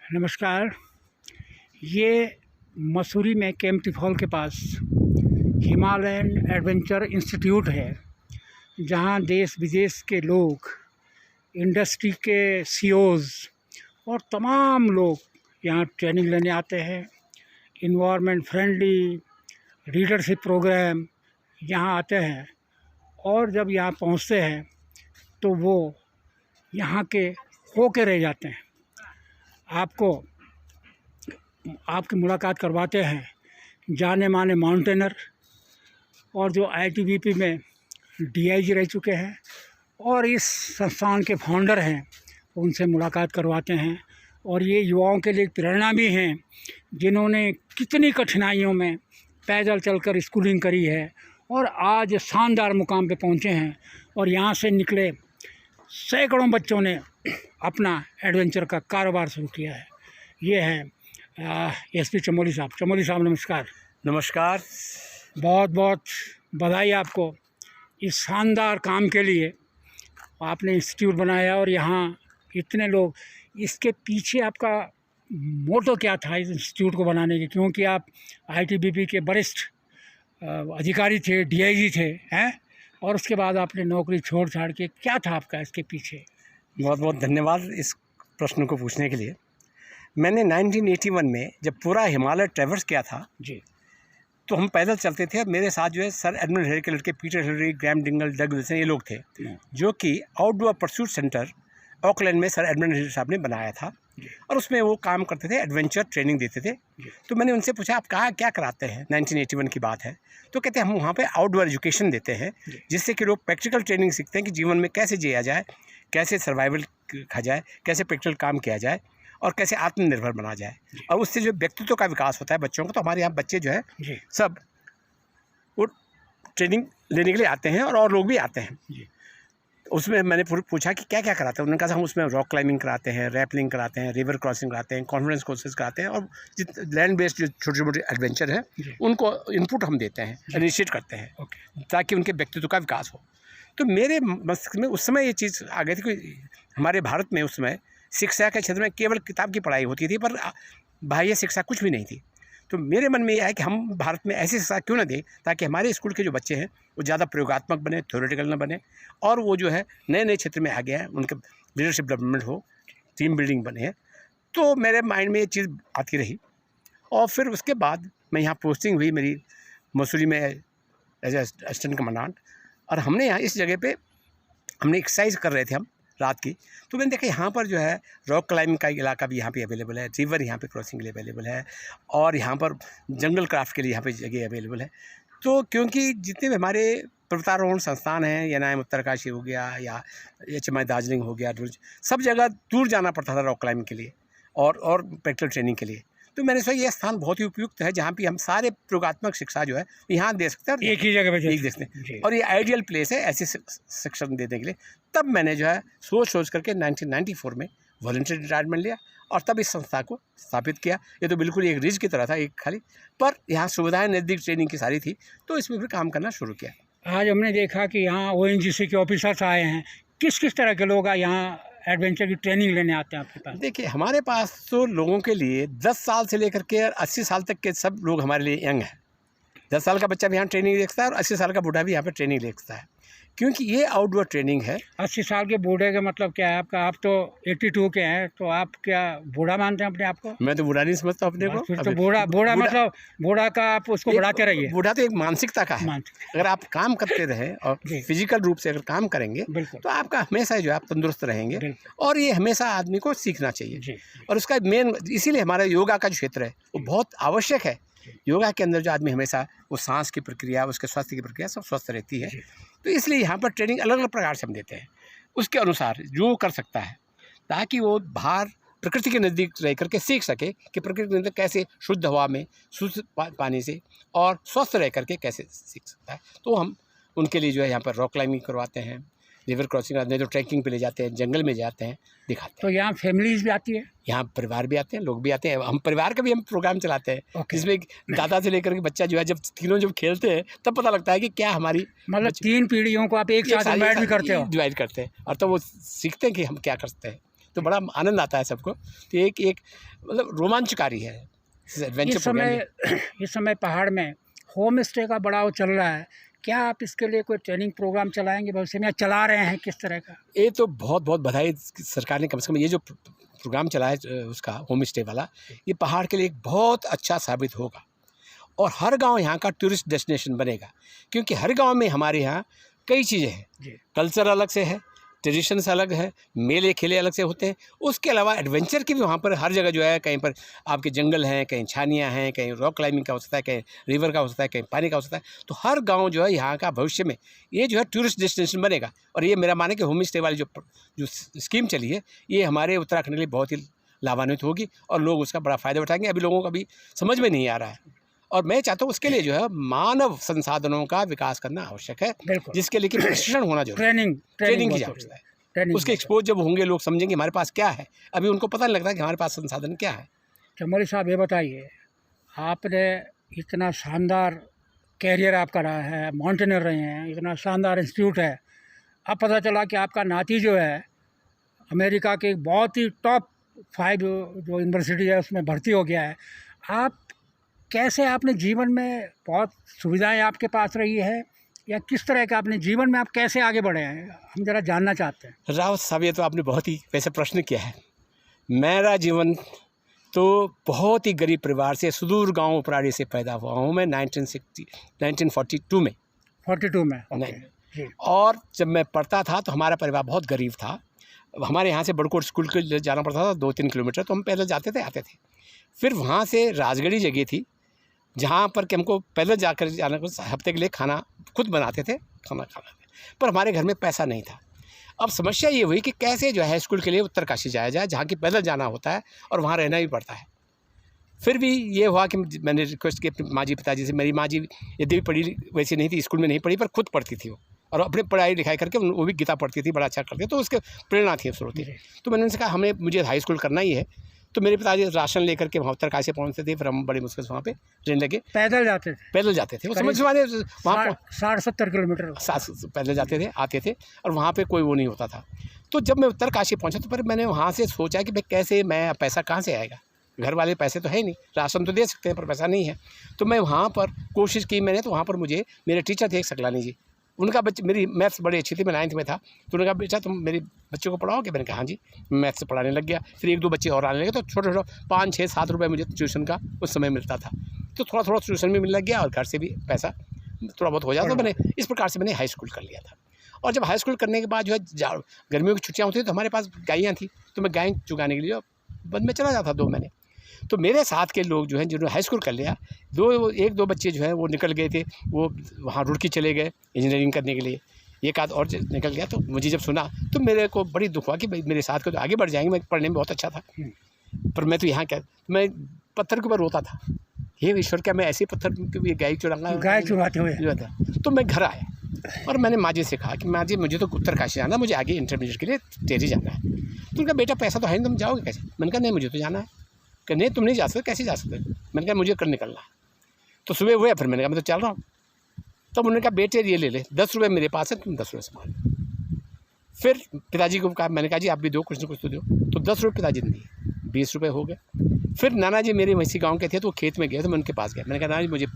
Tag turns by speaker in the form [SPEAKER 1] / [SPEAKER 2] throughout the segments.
[SPEAKER 1] नमस्कार। ये मसूरी में केम्प्टी फॉल के पास हिमालयन एडवेंचर इंस्टीट्यूट है, जहाँ देश विदेश के लोग, इंडस्ट्री के सीईओज़ और तमाम लोग यहाँ ट्रेनिंग लेने आते हैं। इन्वायरमेंट फ्रेंडली लीडरशिप प्रोग्राम यहाँ आते हैं, और जब यहाँ पहुँचते हैं तो वो यहाँ के होके रह जाते हैं। आपकी मुलाकात करवाते हैं जाने माने माउंटेनर, और जो आईटीबीपी में डीआईजी रह चुके हैं और इस संस्थान के फाउंडर हैं, उनसे मुलाकात करवाते हैं। और ये युवाओं के लिए प्रेरणा भी हैं, जिन्होंने कितनी कठिनाइयों में पैदल चलकर स्कूलिंग करी है और आज शानदार मुकाम पे पहुँचे हैं। और यहाँ से निकले सैकड़ों बच्चों ने अपना एडवेंचर का कारोबार शुरू किया है। ये है एसपी चमोली साहब। चमोली साहब नमस्कार।
[SPEAKER 2] नमस्कार।
[SPEAKER 1] बहुत बहुत बधाई आपको इस शानदार काम के लिए। आपने इंस्टीट्यूट बनाया और यहाँ इतने लोग, इसके पीछे आपका मोटो क्या था इस इंस्टीट्यूट को बनाने के? क्योंकि आप आईटीबीपी के वरिष्ठ अधिकारी थे, डीआईजी थे, हैं, और उसके बाद आपने नौकरी छोड़ छाड़ के, क्या था आपका इसके पीछे?
[SPEAKER 2] बहुत बहुत धन्यवाद इस प्रश्न को पूछने के लिए। मैंने 1981 में जब पूरा हिमालय ट्रैवर्स किया था
[SPEAKER 1] जी,
[SPEAKER 2] तो हम पैदल चलते थे। मेरे साथ जो है सर एडमंड हिलरी के लड़के पीटर हिलरी, ग्रैम डिंगल, डग विल्सन, ये लोग थे, जो कि आउटडोर परस्यूट सेंटर ऑकलैंड में सर एडमंड हिलरी साहब ने बनाया था। और उसमें वो काम करते थे, एडवेंचर ट्रेनिंग देते थे। तो मैंने उनसे पूछा, आप कहाँ क्या कराते हैं? 1981 की बात है। तो कहते हैं हम वहाँ पे आउटडोर एजुकेशन देते हैं, जिससे कि लोग प्रैक्टिकल ट्रेनिंग सीखते हैं कि जीवन में कैसे जिया जाए, कैसे सर्वाइवल खा जाए, कैसे प्रैक्टिकल काम किया जाए और कैसे आत्मनिर्भर बना जाए। और उससे जो व्यक्तित्व का विकास होता है बच्चों का। तो हमारे यहाँ बच्चे जो है सब वो ट्रेनिंग लेने के लिए आते हैं, और लोग भी आते हैं। उसमें मैंने पूछा कि क्या क्या कराते हैं। उन्होंने कहा हम उसमें रॉक क्लाइंबिंग कराते हैं, रैपलिंग कराते हैं, रिवर क्रॉसिंग कराते हैं, कॉन्फिडेंस कोर्सेज कराते हैं, और लैंड बेस्ड जो छोटे मोटे एडवेंचर हैं उनको इनपुट हम देते हैं, इनिशिएट करते हैं, ताकि उनके व्यक्तित्व का विकास हो। तो मेरे मस्तिष्क में उस समय ये चीज़ आ गई थी कि हमारे भारत में उस समय शिक्षा के क्षेत्र में केवल किताब की पढ़ाई होती थी, पर बाह्य शिक्षा कुछ भी नहीं थी। तो मेरे मन में यह है कि हम भारत में ऐसी शिक्षा क्यों ना दें, ताकि हमारे स्कूल के जो बच्चे हैं वो ज़्यादा प्रयोगात्मक बने, थ्योरेटिकल ना बने, और वो जो है नए नए क्षेत्र में आगे हैं, उनके लीडरशिप डेवलपमेंट हो, टीम बिल्डिंग बने। तो मेरे माइंड में ये चीज़ आती रही। और फिर उसके बाद मैं यहाँ पोस्टिंग हुई मेरी मसूरी में एज असिस्टेंट कमांडेंट। और हमने यहाँ इस जगह पे हमने एक्सरसाइज कर रहे थे हम रात की। तो मैंने देखा यहाँ पर जो है रॉक क्लाइंबिंग का इलाका भी यहाँ पे अवेलेबल है, रिवर यहाँ पे क्रॉसिंग के लिए अवेलेबल है, और यहाँ पर जंगल क्राफ्ट के लिए यहाँ पे जगह अवेलेबल है। तो क्योंकि जितने भी हमारे पर्वतारोहण संस्थान हैं, एनआईएम उत्तरकाशी हो गया या HMI दार्जिलिंग हो गया, सब जगह दूर जाना पड़ता था रॉक क्लाइंबिंग के लिए और प्रैक्टिकल ट्रेनिंग के लिए। तो मैंने सोचा ये स्थान बहुत ही उपयुक्त है, जहाँ पे हम सारे प्रयोगात्मक शिक्षा जो है यहाँ दे सकते हैं,
[SPEAKER 1] एक ही जगह पे
[SPEAKER 2] एक देखते हैं, और ये आइडियल प्लेस है ऐसी शिक्षण देने के लिए। तब मैंने जो है सोच करके 1994 में वॉलंटियर रिटायरमेंट लिया, और तब इस संस्था को स्थापित किया। ये तो बिल्कुल एक रिज की तरह था, एक खाली, पर यहाँ सुविधाएं नज़दीक ट्रेनिंग की सारी थी, तो इसमें फिर काम करना शुरू किया।
[SPEAKER 1] आज हमने देखा कि यहाँ ONGC के ऑफिसर्स आए हैं। किस किस तरह के लोग यहाँ एडवेंचर की ट्रेनिंग लेने आते हैं आपके पास?
[SPEAKER 2] देखिए, हमारे पास तो लोगों के लिए 10 साल से लेकर के 80 साल तक के सब लोग हमारे लिए यंग हैं। 10 साल का बच्चा भी यहाँ ट्रेनिंग ले सकता है, और 80 साल का बूढ़ा भी यहाँ पे ट्रेनिंग ले सकता है, क्योंकि ये आउटडोर ट्रेनिंग है।
[SPEAKER 1] 80 साल के बूढ़े का मतलब क्या है आपका? आप तो 82 के हैं, तो आप क्या बूढ़ा मानते हैं अपने आप को?
[SPEAKER 2] मैं तो बूढ़ा नहीं समझता अपने को।
[SPEAKER 1] फिर तो बूढ़ा मतलब बूढ़ा का आप उसको बढ़ाते रहिए।
[SPEAKER 2] बूढ़ा तो एक मानसिकता का है। अगर आप काम करते रहे और फिजिकल रूप से अगर काम करेंगे तो आपका हमेशा जो है आप तंदुरुस्त रहेंगे, और ये हमेशा आदमी को सीखना चाहिए। और उसका मेन, इसीलिए हमारा योगा का जो क्षेत्र है वो बहुत आवश्यक है। योगा के अंदर जो आदमी हमेशा वो सांस की प्रक्रिया, उसके स्वास्थ्य की प्रक्रिया सब स्वस्थ रहती है। तो इसलिए यहाँ पर ट्रेनिंग अलग अलग प्रकार से हम देते हैं, उसके अनुसार जो कर सकता है, ताकि वो बाहर प्रकृति के नज़दीक रह करके सीख सके कि प्रकृति के अंदर कैसे शुद्ध हवा में, शुद्ध पानी से और स्वस्थ रह करके कैसे सीख सकता है। तो हम उनके लिए जो है यहाँ पर रॉक क्लाइंबिंग करवाते हैं, रिवर क्रॉसिंग करते हैं, जो ट्रैकिंग पे ले जाते हैं, जंगल में जाते हैं, दिखाते हैं।
[SPEAKER 1] तो यहाँ फैमिलीज भी आती है?
[SPEAKER 2] यहाँ परिवार भी आते हैं, लोग भी आते हैं। हम परिवार का भी हम प्रोग्राम चलाते हैं, जिसमें दादा से लेकर के बच्चा जो है, जब तीनों जब खेलते हैं तब पता लगता है कि क्या हमारी,
[SPEAKER 1] मतलब 3 पीढ़ियों को आप एक साथ डिवाइड भी करते हो?
[SPEAKER 2] डिवाइड करते हैं, और तो वो सीखते हैं कि हम क्या करते हैं। तो बड़ा आनंद आता है सबको। तो एक एक मतलब रोमांचकारी है एडवेंचर प्रोग्राम।
[SPEAKER 1] इस समय पहाड़ में होम स्टे का बड़ा वो चल रहा है, क्या आप इसके लिए कोई ट्रेनिंग प्रोग्राम चलाएंगे भविष्य में, या चला रहे हैं, किस तरह का?
[SPEAKER 2] ये तो बहुत बहुत बधाई सरकार ने कम से कम ये जो प्रोग्राम चलाया उसका होम स्टे वाला, ये पहाड़ के लिए एक बहुत अच्छा साबित होगा और हर गांव यहाँ का टूरिस्ट डेस्टिनेशन बनेगा। क्योंकि हर गांव में हमारे यहाँ कई चीज़ें हैं, कल्चर अलग से है, ट्रेडिशंस अलग है, मेले खेले अलग से होते हैं। उसके अलावा एडवेंचर की भी वहाँ पर हर जगह जो है, कहीं पर आपके जंगल हैं, कहीं छानियाँ हैं, कहीं रॉक क्लाइंबिंग का हो सकता है, कहीं रिवर का हो सकता है, कहीं पानी का हो सकता है। तो हर गांव जो है यहाँ का भविष्य में ये जो है टूरिस्ट डेस्टिनेशन बनेगा। और ये मेरा माने कि होम स्टे वाली जो स्कीम चली है, ये हमारे उत्तराखंड के लिए बहुत ही लाभान्वित होगी और लोग उसका बड़ा फ़ायदा उठाएंगे। अभी लोगों को अभी समझ में नहीं आ रहा है और मैं चाहता हूँ उसके लिए जो है मानव संसाधनों का विकास करना आवश्यक है, जिसके लिए कि प्रशिक्षण होना जरूरी है, ट्रेनिंग की आवश्यकता है। उसके एक्सपोज जब होंगे लोग समझेंगे हमारे पास क्या है। अभी उनको पता नहीं लगता कि हमारे पास संसाधन क्या है।
[SPEAKER 1] चमोली साहब, ये बताइए, आपने इतना शानदार कैरियर आपका रहा है, माउंटेनर रहे हैं, इतना शानदार इंस्टीट्यूट है, अब पता चला कि आपका नाती जो है अमेरिका के बहुत ही टॉप 5 जो यूनिवर्सिटी है उसमें भर्ती हो गया है। आप कैसे, आपने जीवन में बहुत सुविधाएं आपके पास रही है, या किस तरह का आपने जीवन में आप कैसे आगे बढ़े हैं, हम ज़रा जानना चाहते हैं।
[SPEAKER 2] रावत साहब, ये तो आपने बहुत ही वैसे प्रश्न किया है। मेरा जीवन तो बहुत ही गरीब परिवार से सुदूर गांव उपराड़ी से पैदा हुआ हूँ मैं 1942 में।
[SPEAKER 1] 42 में,
[SPEAKER 2] नहीं। और जब मैं पढ़ता था तो हमारा परिवार बहुत गरीब था। हमारे यहाँ से बड़कोट स्कूल के लिए जाना पड़ता था 2-3 किलोमीटर, तो हम पैदल जाते थे आते थे। फिर वहाँ से राजगढ़ी जगह थी जहाँ पर कि हमको पैदल जाकर जाना, कुछ हफ्ते के लिए खाना खुद बनाते थे, खाना खाना थे। पर हमारे घर में पैसा नहीं था। अब समस्या ये हुई कि कैसे जो है स्कूल के लिए उत्तरकाशी जाया जाए, जहाँ की पैदल जाना होता है और वहाँ रहना भी पड़ता है। फिर भी ये हुआ कि मैंने रिक्वेस्ट की अपने माँ जी पिताजी से। मेरी माँ जी यदि भी पढ़ी वैसी नहीं थी, स्कूल में नहीं पढ़ी, पर खुद पढ़ती थी वो, और अपनी पढ़ाई लिखाई करके वो भी गीता पढ़ती थी, बड़ा अच्छा करती, तो उसके प्रेरणा थी, स्रोत थी। तो मैंने उनसे कहा मुझे हाई स्कूल करना ही है। तो मेरे पिताजी राशन लेकर के वहाँ उत्तरकाशी पहुँचते थे, फिर हम बड़ी मुश्किल से वहाँ पे ट्रेन लगे
[SPEAKER 1] पैदल जाते थे।
[SPEAKER 2] वो समझ वाले वहाँ
[SPEAKER 1] 60-70 किलोमीटर
[SPEAKER 2] पैदल जाते थे, आते थे, और वहाँ पे कोई वो नहीं होता था। तो जब मैं उत्तरकाशी पहुँचा तो फिर मैंने वहाँ से सोचा कि भाई कैसे, मैं पैसा कहाँ से आएगा, घर वाले पैसे तो है नहीं, राशन तो दे सकते हैं पर पैसा नहीं है। तो मैं वहाँ पर कोशिश की मैंने, तो वहाँ पर मुझे मेरे टीचर थे एक सकलानी जी, उनका बच्चे, मेरी मैथ्स बड़ी अच्छी थी, मैं 9th में था, तो उन्होंने कहा बेटा तुम मेरे बच्चों को पढ़ाओगे? मैंने कहा हाँ जी। मैथ्स से पढ़ाने लग गया। फिर 1-2 बच्चे और आने लगे, तो छोटे छोटे 5-6-7 रुपये मुझे ट्यूशन का उस समय मिलता था। तो थोड़ा थोड़ा ट्यूशन भी मिलने लग गया और घर से भी पैसा थोड़ा बहुत हो जाता। तो मैंने इस प्रकार से मैंने हाई स्कूल कर लिया था। और जब हाई स्कूल करने के बाद जो है गर्मियों की छुट्टियाँ होती थी, तो हमारे पास गायें थी, तो मैं गायें चुगाने के लिए बंद में चला जाता 2 महीने। तो मेरे साथ के लोग जो हैं जिन्होंने हाई स्कूल कर लिया, 1-2 बच्चे जो हैं वो निकल गए थे, वो वहाँ रुड़की चले गए इंजीनियरिंग करने के लिए, एक आध और निकल गया। तो मुझे जब सुना तो मेरे को बड़ी दुख हुआ कि भाई मेरे साथ के तो आगे बढ़ जाएंगे, मैं पढ़ने में बहुत अच्छा था, पर मैं तो यहाँ क्या, मैं पत्थर के ऊपर रोता था, हे ईश्वर, क्या मैं ऐसे पत्थर गाय
[SPEAKER 1] चुराते हुए
[SPEAKER 2] था। तो मैं घर आया और मैंने माँ जी से कहा कि माँ जी मुझे तो उत्तरकाशी जाना, मुझे आगे इंटरमीडिएट के लिए टेहरी जाना है। तो उनका बेटा पैसा तो है नहीं, तुम जाओगे कैसे? मैंने कहा नहीं मुझे तो जाना है। कि नहीं तुम नहीं जा सकते, कैसे जा सकते? मैंने कहा मुझे कल निकलना है। तो सुबह हुए, फिर मैंने कहा मैं तो चल रहा हूँ। तब उन्होंने कहा बेटे ये ले 10 रुपये मेरे पास है, तुम 10 रुपये संभाल। फिर पिताजी को कहा, मैंने कहा जी आप भी दो, कुछ ना कुछ तो दो। तो 10 रुपये पिताजी ने दिए, 20 रुपये हो गए। फिर नाना जी मेरे वैसी गाँव के थे, तो वो खेत में गए, तो मैं उनके पास गया। मैंने कहा नाना जी मुझे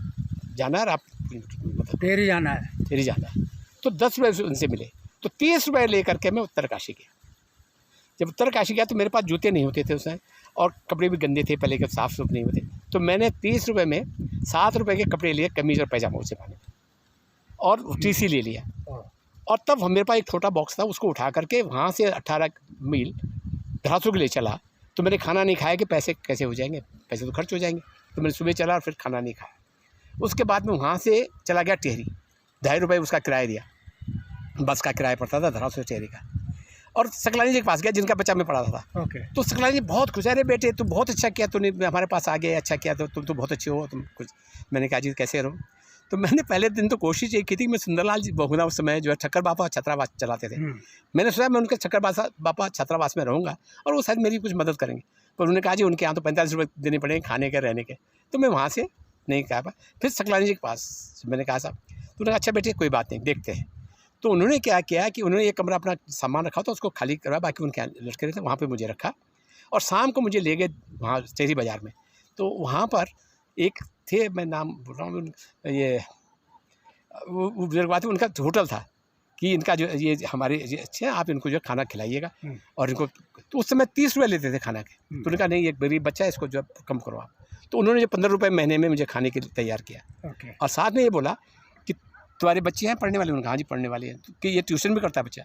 [SPEAKER 2] जाना है, आप मतलब
[SPEAKER 1] टेहरी जाना है।
[SPEAKER 2] तो 10 रुपये उनसे मिले, तो 30 रुपये लेकर के मैं उत्तरकाशी गया। जब उत्तरकाशी गया तो मेरे पास जूते नहीं होते थे उसमें, और कपड़े भी गंदे थे, पहले के साफ़ सुफ नहीं होते। तो मैंने 30 रुपये में 7 रुपये के कपड़े लिए, कमीज़ और पैजामा उसे पाने, और टीसी ले लिया। और तब मेरे पास एक छोटा बॉक्स था, उसको उठा करके वहाँ से 18 मील धरासू के लिए चला। तो मैंने खाना नहीं खाया कि पैसे कैसे हो जाएंगे, पैसे तो खर्च हो जाएंगे। तो मैंने सुबह चला और फिर खाना नहीं खाया। उसके बाद में वहाँ से चला गया टेहरी, 2.5 रुपये उसका किराया दिया, बस का किराया पड़ता था धरासू टेहरी का। और सकलानी जी के पास गया जिनका बच्चा मैं पढ़ाता था। तो सकलानी जी बहुत खुश, अरे बेटे तुम बहुत अच्छा किया, तूने हमारे पास आ गए, अच्छा किया, तो तुम तो बहुत अच्छे हो, तुम कुछ। मैंने कहा जी कैसे रहो? तो मैंने पहले दिन तो कोशिश ये की थी कि मैं सुंदरलाल जी बहुना उस समय जो है ठक्कर बापा छात्रावास चलाते थे, मैंने सोचा मैं उनके ठक्कर बापा छात्रावास में रहूँगा और वो शायद मेरी कुछ मदद करेंगे। पर उन्होंने कहा जी उनके यहाँ तो 45 रुपये देने पड़ेंगे खाने के रहने के। तो मैं वहाँ से नहीं कहा पाया। फिर सकलानी जी के पास मैंने कहा साहब, तो उन्होंने कहा अच्छा बेटे कोई बात नहीं, देखते हैं। तो उन्होंने क्या किया कि उन्होंने एक कमरा अपना सामान रखा था उसको खाली करवाया, बाकी उनके लड़के रहे थे वहाँ पे मुझे रखा और शाम को मुझे ले गए वहाँ शहरी बाज़ार में। तो वहाँ पर एक थे, मैं नाम बोल रहा हूँ, ये वो बुजुर्ग बात है, उनका होटल था कि इनका जो ये हमारे ये अच्छे हैं, आप इनको जो खाना खिलाइएगा और इनको, तो उस समय 30 रुपये लेते थे खाना के। तो उनका नहीं, एक गरीब बच्चा है, इसको जो कम करो आप। तो उन्होंने जो 15 रुपये महीने में मुझे खाने के लिए तैयार किया और साथ में ये बोला कि तुम्हारे बच्चे हैं पढ़ने वाले? उन्होंने कहा हाँ जी पढ़ने वाले हैं। तो कि ये ट्यूशन भी करता है बच्चा?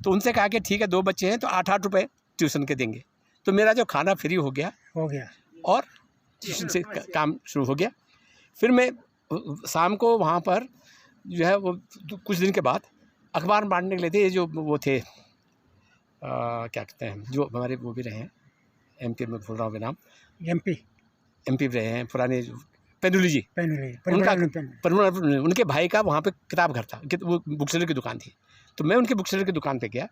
[SPEAKER 2] तो उनसे कहा कि ठीक है 2 बच्चे हैं तो 8-8 रुपये ट्यूशन के देंगे। तो मेरा जो खाना फ्री हो गया और ट्यूशन से काम शुरू हो गया। फिर मैं शाम को वहाँ पर जो है वो कुछ दिन के बाद अखबार बांटने के लिए थे, ये जो वो थे क्या कहते हैं, जो हमारे वो भी रहे हैं MP में, भूल रहा हूँ नाम, MP रहे हैं पुराने, पेनुली जी, उनका उनके भाई का वहाँ पे किताब घर था, वो बुक सेलर की दुकान थी। तो मैं उनके बुक सेलर की दुकान पे गया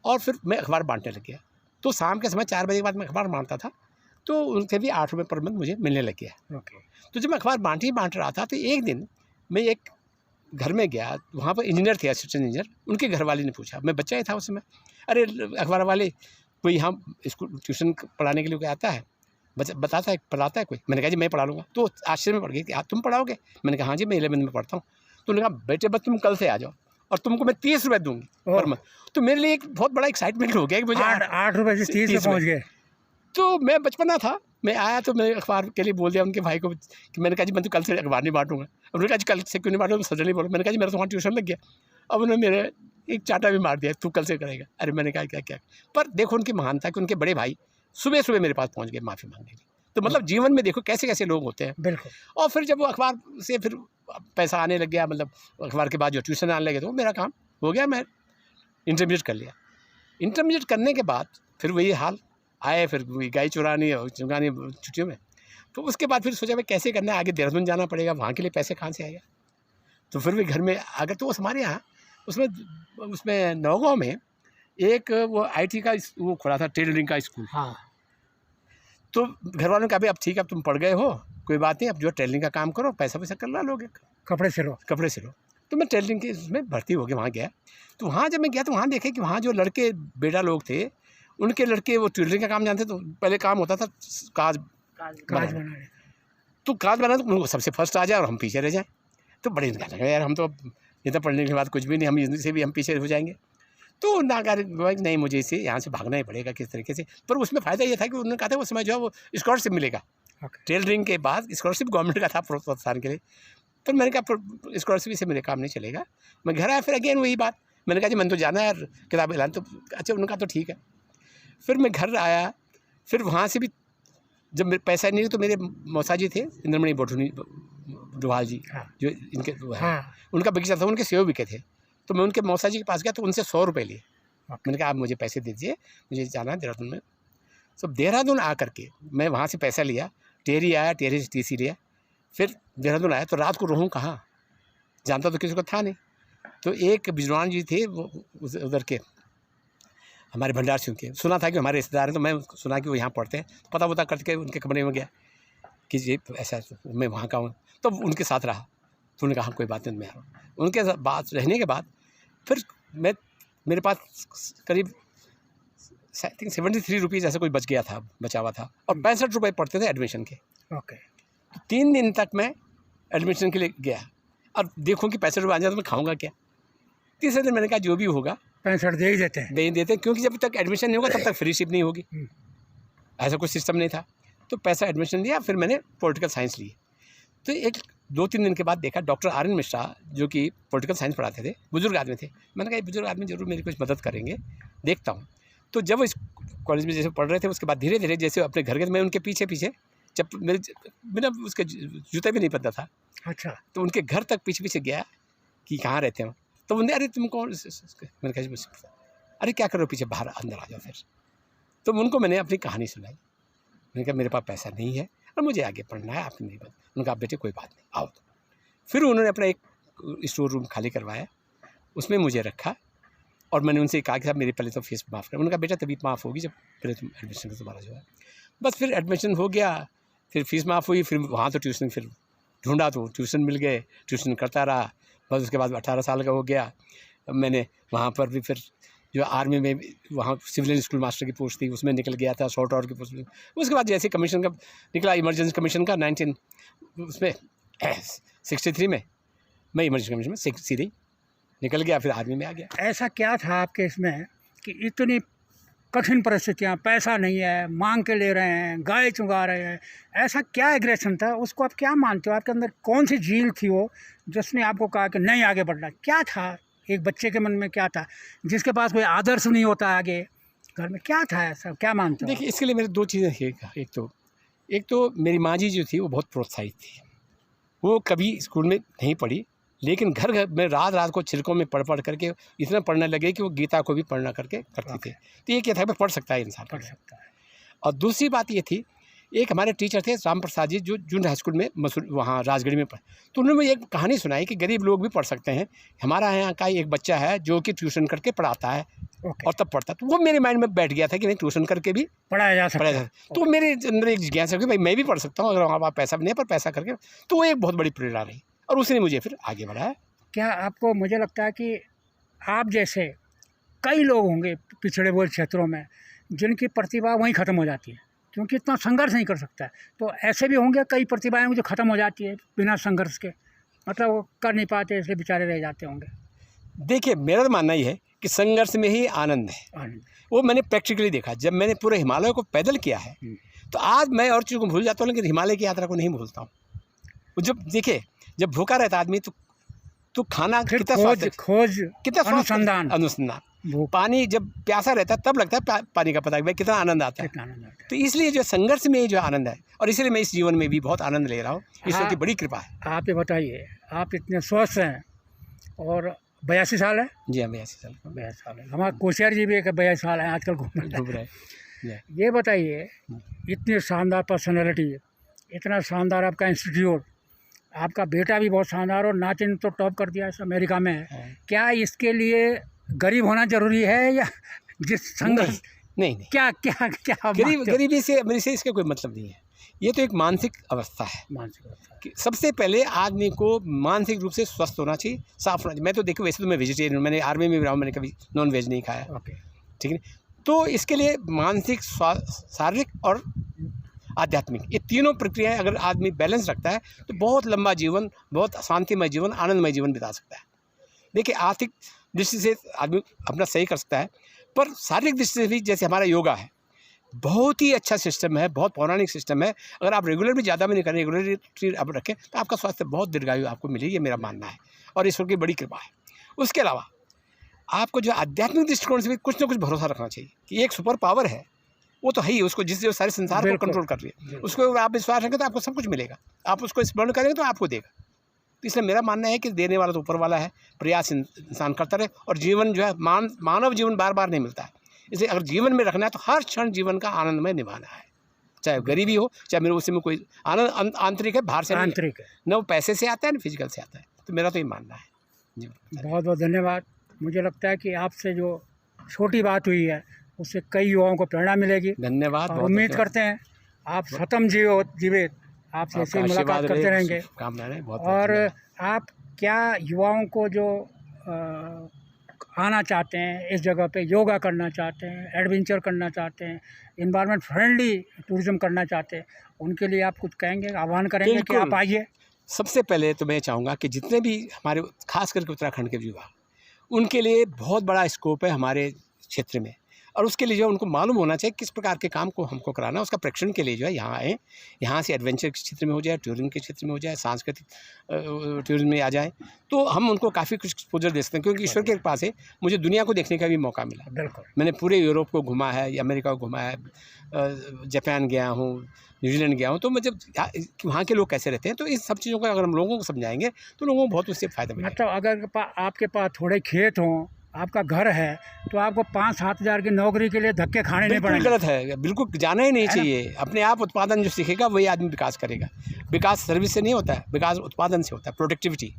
[SPEAKER 2] और फिर मैं अखबार बांटने लग गया। तो शाम के समय 4 बजे के बाद मैं अखबार बांटता था, तो उनसे भी 8 रुपये पर मंथ मुझे मिलने लग गया। तो जब मैं अखबार बांट रहा था, तो एक दिन मैं एक घर में गया, वहाँ पर इंजीनियर थे, असिस्टेंट इंजीनियर। उनके घर वाले ने पूछा, मैं बच्चा ही था उस समय, अरे अखबार वाले कोई यहाँ स्कूल ट्यूशन पढ़ाने के लिए कोई आता है, बताता है, पढ़ाता है कोई? मैंने कहा जी मैं पढ़ा लूँगा। तो आश्चर्य में पड़ गई कि तुम पढ़ाओगे? मैंने कहा हाँ जी मैं 11th में पढ़ता हूँ। तो उन्होंने कहा बेटे बस तुम कल से आ जाओ और तुमको मैं 30 रुपये दूँगी पर मंथ। तो मेरे लिए एक बहुत बड़ा एक्साइटमेंट हो गया कि मुझे 8 रुपये से 30 में पहुँच गए। तो मैं बचपना था, मैं आया तो मैं अखबार के लिए बोल दिया उनके भाई को कि मैंने कहा जी मैं तो कल से अखबार नहीं बांटूंगा। उन्होंने कहा जी कल से क्यों नहीं बांटूंगा? सडनली बोला। मैंने कहा जी मेरा तो वहाँ ट्यूशन लग गया। अब उन्होंने मेरे एक चाटा भी मार दिया, तू कल से करेगा। अरे मैंने कहा क्या क्या, पर देखो उनकी महानता कि उनके बड़े भाई सुबह सुबह मेरे पास पहुँच गए माफ़ी मांगने के लिए। तो मतलब जीवन में देखो कैसे कैसे लोग होते हैं। बिल्कुल। और फिर जब वो अखबार से फिर पैसा आने लग गया, मतलब अखबार के बाद जो ट्यूशन आने लगे, तो मेरा काम हो गया, मैं इंटरमीडिएट कर लिया। इंटरमीडिएट करने के बाद फिर वही हाल आए, फिर गाय चुरानी और चुगानी छुट्टियों में। तो उसके बाद फिर सोचा मैं कैसे करना है, आगे देहरादून जाना पड़ेगा, वहाँ के लिए पैसे कहाँ से आएगा। तो फिर भी घर में आ गए। तो हमारे यहाँ उसमें नौगांव में एक वो IT का वो खुला था, टेलरिंग का स्कूल। हाँ। तो घर वालों ने कहा भाई अब ठीक है, अब तुम पढ़ गए हो, कोई बात नहीं, अब जो टेलरिंग का काम करो, पैसा वैसा कर ला लोगे, कपड़े सिलो। तो मैं टेलरिंग के उसमें भर्ती हो गया, वहाँ गया। तो वहाँ जब मैं गया तो वहाँ देखे कि वहाँ जो लड़के बेटा लोग थे, उनके लड़के वो टेलरिंग का काम जानते। तो पहले काम होता था काज बनाने। तो काज बनाना तो सबसे फर्स्ट आ जाए और हम पीछे रह जाएं। तो बड़े इनका लगा यार हम तो इतना पढ़ने के बाद कुछ भी नहीं, हम इनसे भी हम पीछे हो जाएंगे। तो नाकार नहीं, मुझे इसे यहाँ से भागना ही पड़ेगा किस तरीके से। पर उसमें फ़ायदा ये था कि उन्होंने कहा था उस समय जो है वो स्कॉलरशिप मिलेगा। टेलरिंग के बाद स्कॉलरशिप गवर्नमेंट का था प्रोत्साहन के लिए। तो मैंने कहा स्कॉलरशिप से मेरे काम नहीं चलेगा। मैं घर आया, फिर अगेन वही बात, मैंने कहा जी मैंने तो जाना है यार किताबें लाने। तो अच्छा उन्होंने कहा तो ठीक है। फिर मैं घर आया, फिर वहाँ से भी जब मेरे पैसा नहीं, तो मेरे मौसा जी थे इंद्रमणि बोठुनी डोभाल जी, जो इनके उनका बगीचा था, उनके सेव बिके थे। तो मैं उनके मौसा जी के पास गया, तो उनसे 100 रुपये लिए। मैंने कहा आप मुझे पैसे दीजिए, मुझे जाना है देहरादून में। तो देहरादून आ करके मैं वहाँ से पैसा लिया, टेहरी आया, टेहरी से TC लिया, फिर देहरादून आया। तो रात को रहूँ कहाँ, जानता तो किसी को था नहीं। तो एक बिजनौर जी थे, वो उधर के हमारे भंडार सिंह के, सुना था कि हमारे रिश्तेदार हैं। तो मैं सुना कि वो यहाँ पढ़ते हैं, तो पता वता करके उनके कमरे में गया कि ये ऐसा, मैं वहाँ का हूँ। तो उनके साथ रहा। तो उन्होंने कहा कोई बात नहीं, मैं आ रहा हूँ। उनके बात रहने के बाद फिर मेरे पास करीब आई थिंक 73 रुपीज़ ऐसा कोई बचा हुआ था और 65 रुपये पड़ते थे एडमिशन के। ओके। तो 3 दिन तक मैं एडमिशन के लिए गया और देखूँ कि 65 रुपये आ जाए तो मैं खाऊँगा क्या। तीसरे दिन मैंने कहा जो भी होगा
[SPEAKER 1] 65 दे ही देते हैं,
[SPEAKER 2] क्योंकि जब तक एडमिशन नहीं होगा तब तक फ्री शिप नहीं होगी। ऐसा कोई सिस्टम नहीं था। तो पैसा एडमिशन लिया, फिर मैंने पॉलिटिकल साइंस लिए। तो 2-3 दिन के बाद देखा डॉक्टर RN मिश्रा जो कि पॉलिटिकल साइंस पढ़ाते थे, बुजुर्ग आदमी थे। मैंने कहा ये बुजुर्ग आदमी जरूर मेरी कुछ मदद करेंगे, देखता हूँ। तो जब इस कॉलेज में जैसे पढ़ रहे थे, उसके बाद धीरे धीरे जैसे अपने घर के, मैं उनके पीछे मेरे बिना उसके जूते भी नहीं पता था। अच्छा। तो उनके घर तक पीछे गया कि कहाँ रहते हैं। तो उन्हें अरे तुम कौन, मैंने कहा अरे क्या करो, पीछे बाहर अंदर आ जाओ। फिर तो उनको मैंने अपनी कहानी सुनाई। मैंने कहा मेरे पास पैसा नहीं है और मुझे आगे पढ़ना है, आपने नहीं बता। उन्होंने कहा बेटे कोई बात नहीं, आओ। तो फिर उन्होंने अपना एक स्टोर रूम खाली करवाया, उसमें मुझे रखा और मैंने उनसे कहा कि साहब मेरी पहले तो फीस माफ़ करें। उन्होंने कहा बेटा तभी माफ़ होगी जब पहले तुम एडमिशन का तुम्हारा जो है। बस फिर एडमिशन हो गया, फिर फीस माफ़ हुई, फिर वहाँ तो ट्यूशन फिर ढूंढा, तो ट्यूशन मिल गए, ट्यूशन करता रहा। बस उसके बाद 18 साल का हो गया, मैंने वहाँ पर भी फिर जो आर्मी में वहाँ सिविलियन स्कूल मास्टर की पोस्ट थी उसमें निकल गया था, शॉर्ट आवर की पोस्ट में। उसके बाद जैसे कमीशन का निकला, इमरजेंसी कमीशन का 19 उसमें 63 में मैं इमरजेंसी कमीशन में सीधे ही निकल गया, फिर आर्मी में आ गया।
[SPEAKER 1] ऐसा क्या था आपके इसमें कि इतनी कठिन परिस्थितियाँ, पैसा नहीं है, मांग के ले रहे हैं, गाय चुगा रहे हैं, ऐसा क्या एग्रेशन था? उसको आप क्या मानते हो? आपके अंदर कौन सी झील थी वो जिसने आपको कहा कि नहीं आगे बढ़ना? क्या था एक बच्चे के मन में, क्या था जिसके पास कोई आदर्श नहीं होता आगे घर में? क्या था ऐसा, क्या मानते हो?
[SPEAKER 2] देखिए, इसके लिए मेरे 2 चीज़ें थी। एक तो मेरी माँ जी जो थी वो बहुत प्रोत्साहित थी। वो कभी स्कूल में नहीं पढ़ी, लेकिन घर घर में रात को छिलकों में पढ़ करके इतना पढ़ने लगे कि वो गीता को भी पढ़ना करके करती थी। तो ये क्या था कि पढ़ सकता है इंसान,
[SPEAKER 1] पढ़ सकता है।
[SPEAKER 2] और दूसरी बात ये थी, एक हमारे टीचर थे राम प्रसाद जी, जो जूनियर हाई स्कूल में मसूर वहाँ राजगढ़ में पढ़े। तो उन्होंने मुझे एक कहानी सुनाई कि गरीब लोग भी पढ़ सकते हैं। हमारा यहाँ का एक बच्चा है जो कि ट्यूशन करके पढ़ाता है और तब पढ़ता। तो वो मेरे माइंड में बैठ गया था कि नहीं, ट्यूशन करके भी
[SPEAKER 1] पढ़ाया जा सकता है।
[SPEAKER 2] तो मेरे अंदर एक जिज्ञासा कि भाई मैं भी पढ़ सकता हूँ, अगर वहाँ पैसा भी नहीं है पर पैसा करके। तो वो एक बहुत बड़ी प्रेरणा रही और उसने मुझे फिर आगे बढ़ाया।
[SPEAKER 1] क्या आपको, मुझे लगता है कि आप जैसे कई लोग होंगे पिछड़े हुए क्षेत्रों में जिनकी प्रतिभा वहीं ख़त्म हो जाती है, क्योंकि इतना संघर्ष नहीं कर सकता है। तो ऐसे भी होंगे कई प्रतिभाएं जो ख़त्म हो जाती है बिना संघर्ष के, मतलब वो कर नहीं पाते, इसलिए बेचारे रह जाते होंगे।
[SPEAKER 2] देखिए, मेरा तो मानना ही है कि संघर्ष में ही आनंद है। वो मैंने प्रैक्टिकली देखा। जब मैंने पूरे हिमालय को पैदल किया है तो आज मैं और चीज़ों को भूल जाता हूँ, लेकिन हिमालय की यात्रा को नहीं भूलता हूँ। जब देखिए, जब भूखा रहता आदमी तो खाना कितना
[SPEAKER 1] खोज
[SPEAKER 2] कितना
[SPEAKER 1] अनुसंधान,
[SPEAKER 2] पानी जब प्यासा रहता है तब लगता है पानी का पता, कितना आनंद आता है। तो इसलिए जो संघर्ष में जो आनंद है, और इसलिए मैं इस जीवन में भी बहुत आनंद ले रहा हूँ। ईश्वर की बड़ी कृपा है।
[SPEAKER 1] आप ये बताइए, आप इतने स्वस्थ हैं और 82 साल है?
[SPEAKER 2] जी हाँ, 82 साल।
[SPEAKER 1] 82 साल है। हमारे कोशियार जी भी एक 82 साल हैं, आजकल घूम रहे हैं। ये बताइए, इतनी शानदार पर्सनैलिटी, इतना शानदार आपका इंस्टीट्यूट, आपका बेटा भी बहुत शानदार और नाचे ने तो टॉप कर दिया, अमेरिका में है। क्या इसके लिए गरीब होना जरूरी है या जिस संघर्ष?
[SPEAKER 2] नहीं।
[SPEAKER 1] क्या क्या क्या
[SPEAKER 2] गरीबी से अमीरी से इसका कोई मतलब नहीं है। ये तो एक मानसिक अवस्था है।
[SPEAKER 1] मानसिक अवस्था
[SPEAKER 2] कि सबसे पहले आदमी को मानसिक रूप से स्वस्थ होना चाहिए, साफ होना चाहिए। मैं तो देखो, वैसे तो मैं वेजिटेरियन हूँ, मैंने आर्मी में भी रहा हूँ, मैंने कभी नॉन वेज नहीं खाया। ठीक है। तो इसके लिए मानसिक, शारीरिक और आध्यात्मिक, ये तीनों प्रक्रियाएं अगर आदमी बैलेंस रखता है तो बहुत लंबा जीवन, बहुत शांतिमय जीवन, आनंदमय जीवन बिता सकता है। देखिए, आर्थिक दृष्टि से आदमी अपना सही कर सकता है, पर शारीरिक दृष्टि से भी जैसे हमारा योगा है, बहुत ही अच्छा सिस्टम है, बहुत पौराणिक सिस्टम है। अगर आप रेगुलर भी ज़्यादा भी नहीं करें, रेगुलरिटी आप रखें तो आपका स्वास्थ्य बहुत दीर्घायु आपको मिलेगी, ये मेरा मानना है और ईश्वर की बड़ी कृपा है। उसके अलावा आपको जो आध्यात्मिक दृष्टिकोण से भी कुछ ना कुछ भरोसा रखना चाहिए कि एक सुपर पावर है, वो तो है ही, उसको जिससे सारे संसार को कंट्रोल कर रही है, उसको अगर आप विश्वास रखेंगे तो आपको सब कुछ मिलेगा। आप उसको स्मरण करेंगे तो आपको देगा। तो इसलिए मेरा मानना है कि देने वाला तो ऊपर वाला है, प्रयास इंसान करता रहे। और जीवन जो है, मानव जीवन बार बार नहीं मिलता है, इसलिए अगर जीवन में रखना है तो हर क्षण जीवन का आनंदमय निभाना है, चाहे गरीबी हो, चाहे मेरे उसमें कोई आनंद आंतरिक है, बाहर से आंतरिक है, न वो पैसे से आता है न फिजिकल से आता है। तो मेरा तो ये मानना है जी।
[SPEAKER 1] बहुत बहुत धन्यवाद। मुझे लगता है कि आपसे जो छोटी बात हुई है उससे कई युवाओं को प्रेरणा मिलेगी।
[SPEAKER 2] धन्यवाद।
[SPEAKER 1] और उम्मीद करते हैं आप सतम जीवित आपसे ऐसे मुलाकात करते रहेंगे। और आप क्या युवाओं को जो आना चाहते हैं इस जगह पे, योगा करना चाहते हैं, एडवेंचर करना चाहते हैं, इन्वायरमेंट फ्रेंडली टूरिज्म करना चाहते हैं, उनके लिए आप कुछ कहेंगे, आह्वान करेंगे कि आप आइए?
[SPEAKER 2] सबसे पहले तो मैं चाहूँगा कि जितने भी हमारे खास करके उत्तराखंड के युवा, उनके लिए बहुत बड़ा स्कोप है हमारे क्षेत्र में, और उसके लिए जो उनको मालूम होना चाहिए किस प्रकार के काम को हमको कराना है। उसका प्रेक्षण के लिए जो है यहाँ आए, यहाँ से एडवेंचर के क्षेत्र में हो जाए, टूरिज्म के क्षेत्र में हो जाए, सांस्कृतिक टूरिज्म में आ जाए, तो हम उनको काफ़ी कुछ एक्सपोजर दे सकते हैं। क्योंकि ईश्वर के पास है मुझे दुनिया को देखने का भी मौका मिला।
[SPEAKER 1] बिल्कुल, मैंने
[SPEAKER 2] पूरे यूरोप को घुमा है, अमेरिका को घुमा है, जापान गया हूँ, न्यूजीलैंड गया हूँ। तो मतलब वहाँ के लोग कैसे रहते हैं, तो इन सब चीज़ों को अगर हम लोगों को समझाएंगे तो लोगों को बहुत उससे फ़ायदा मिलेगा।
[SPEAKER 1] मतलब अगर आपके पास थोड़े खेत हों, आपका घर है, तो आपको 5-7 हज़ार की नौकरी के लिए धक्के खाने नहीं पड़ेंगे।
[SPEAKER 2] गलत है, बिल्कुल जाना ही नहीं चाहिए। अपने आप उत्पादन जो सीखेगा वही आदमी विकास करेगा। विकास सर्विस से नहीं होता है, विकास उत्पादन से होता है, प्रोडक्टिविटी,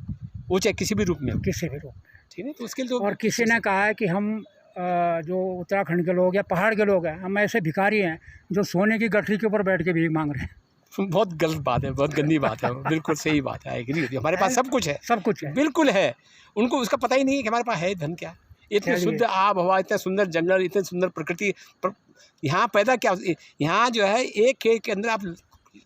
[SPEAKER 2] वो चाहे किसी भी रूप में हो।
[SPEAKER 1] किसी भी रूप में,
[SPEAKER 2] ठीक है। तो उसके लिए तो
[SPEAKER 1] और किसी ने कहा है कि हम जो उत्तराखंड के लोग या पहाड़ के लोग हैं, हम ऐसे भिखारी हैं जो सोने की गठरी के ऊपर बैठ के भीख मांग रहे हैं।
[SPEAKER 2] बहुत गलत बात है, बहुत गंदी बात है, बिल्कुल सही बात है, एग्री होती है। हमारे पास सब कुछ है,
[SPEAKER 1] सब कुछ है।
[SPEAKER 2] बिल्कुल है, उनको उसका पता ही नहीं है कि हमारे पास है धन क्या। इतने
[SPEAKER 1] चलिए।
[SPEAKER 2] शुद्ध आब हवा, इतने सुंदर जंगल, इतने सुंदर प्रकृति, यहाँ पैदा क्या, यहाँ जो है एक खेत के अंदर आप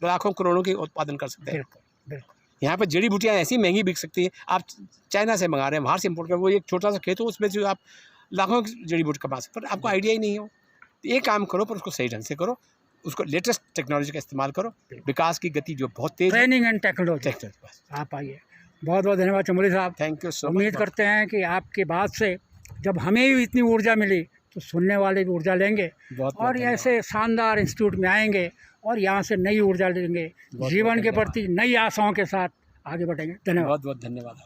[SPEAKER 2] लाखों करोड़ों के उत्पादन कर सकते हैं।
[SPEAKER 1] बिल्कुल बिल्कुल।
[SPEAKER 2] यहाँ पर जड़ी बूटियाँ ऐसी महंगी बिक सकती हैं, आप चाइना से मंगा रहे हैं, बाहर से इम्पोर्ट कर, वो एक छोटा सा खेत हो उसमें जो आप लाखों की जड़ी बूटी कमा सकते, पर आपको आइडिया ही नहीं हो। तो ये काम करो, पर उसको सही ढंग से करो, उसको लेटेस्ट टेक्नोलॉजी का इस्तेमाल करो। विकास की गति जो बहुत तेज है,
[SPEAKER 1] ट्रेनिंग एंड टेक्नोलॉजी। आप आइए। बहुत बहुत धन्यवाद चमोली साहब।
[SPEAKER 2] Thank you so much.
[SPEAKER 1] उम्मीद करते हैं कि आपकी बात से जब हमें भी इतनी ऊर्जा मिली तो सुनने वाले भी ऊर्जा लेंगे
[SPEAKER 2] बहुत
[SPEAKER 1] और ऐसे शानदार इंस्टीट्यूट में आएंगे और यहाँ से नई ऊर्जा लेंगे, जीवन के प्रति नई आशाओं के साथ आगे बढ़ेंगे। धन्यवाद।
[SPEAKER 2] बहुत बहुत धन्यवाद।